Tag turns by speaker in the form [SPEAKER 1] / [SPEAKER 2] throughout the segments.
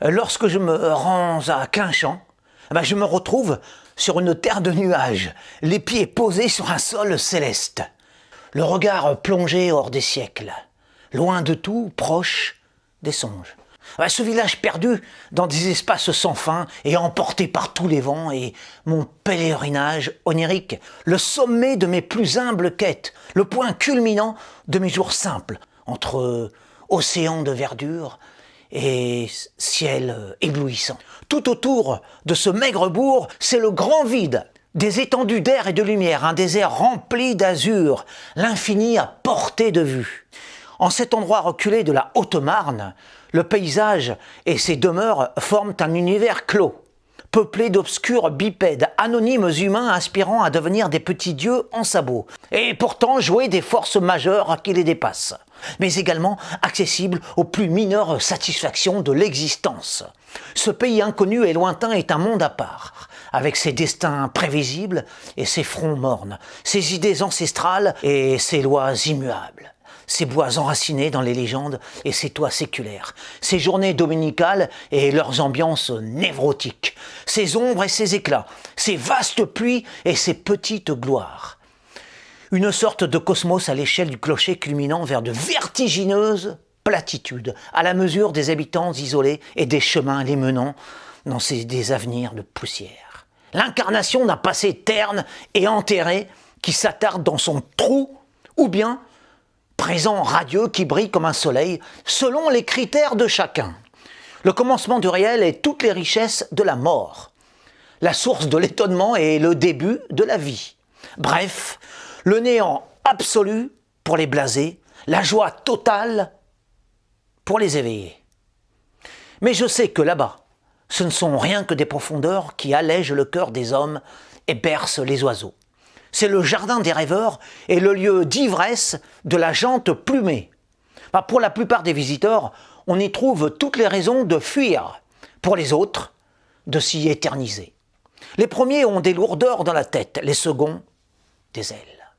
[SPEAKER 1] Lorsque je me rends à Clinchamp, je me retrouve sur une terre de nuages, les pieds posés sur un sol céleste, le regard plongé hors des siècles, loin de tout, proche des songes. Ce village perdu dans des espaces sans fin et emporté par tous les vents et mon pèlerinage onirique, le sommet de mes plus humbles quêtes, le point culminant de mes jours simples, entre océan de verdure et ciel éblouissant. Tout autour de ce maigre bourg, c'est le grand vide, des étendues d'air et de lumière, un désert rempli d'azur, l'infini à portée de vue. En cet endroit reculé de la Haute-Marne, le paysage et ses demeures forment un univers clos, peuplé d'obscurs bipèdes, anonymes humains aspirant à devenir des petits dieux en sabots, et pourtant jouer des forces majeures qui les dépassent, mais également accessibles aux plus mineures satisfactions de l'existence. Ce pays inconnu et lointain est un monde à part, avec ses destins prévisibles et ses fronts mornes, ses idées ancestrales et ses lois immuables. Ses bois enracinés dans les légendes et ses toits séculaires, ses journées dominicales et leurs ambiances névrotiques, ses ombres et ses éclats, ses vastes pluies et ses petites gloires. Une sorte de cosmos à l'échelle du clocher culminant vers de vertigineuses platitudes, à la mesure des habitants isolés et des chemins les menant dans des avenirs de poussière. L'incarnation d'un passé terne et enterré qui s'attarde dans son trou, ou bien présent radieux qui brille comme un soleil, selon les critères de chacun. Le commencement du réel est toutes les richesses de la mort, la source de l'étonnement et le début de la vie. Bref, le néant absolu pour les blasés, la joie totale pour les éveillés. Mais je sais que là-bas, ce ne sont rien que des profondeurs qui allègent le cœur des hommes et bercent les oiseaux. C'est le jardin des rêveurs et le lieu d'ivresse de la gente plumée. Pour la plupart des visiteurs, on y trouve toutes les raisons de fuir. Pour les autres, de s'y éterniser. Les premiers ont des lourdeurs dans la tête, les seconds, des ailes.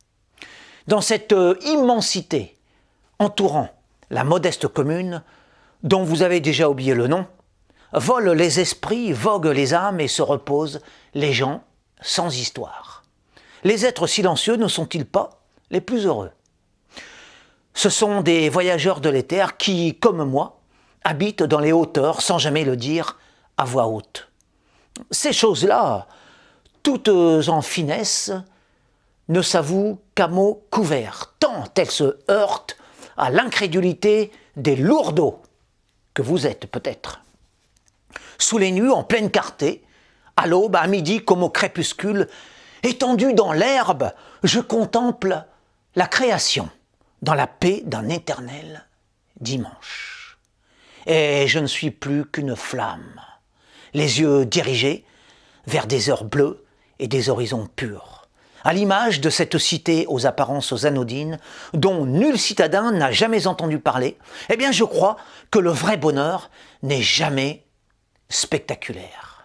[SPEAKER 1] Dans cette immensité entourant la modeste commune, dont vous avez déjà oublié le nom, volent les esprits, voguent les âmes et se reposent les gens sans histoire. Les êtres silencieux ne sont-ils pas les plus heureux? Ce sont des voyageurs de l'éther qui, comme moi, habitent dans les hauteurs sans jamais le dire à voix haute. Ces choses-là, toutes en finesse, ne s'avouent qu'à mots couverts, tant elles se heurtent à l'incrédulité des lourdeaux que vous êtes peut-être. Sous les nues, en pleine clarté, à l'aube, à midi comme au crépuscule, étendu dans l'herbe, je contemple la création dans la paix d'un éternel dimanche. Et je ne suis plus qu'une flamme, les yeux dirigés vers des heures bleues et des horizons purs, à l'image de cette cité aux apparences anodines dont nul citadin n'a jamais entendu parler. Je crois que le vrai bonheur n'est jamais spectaculaire.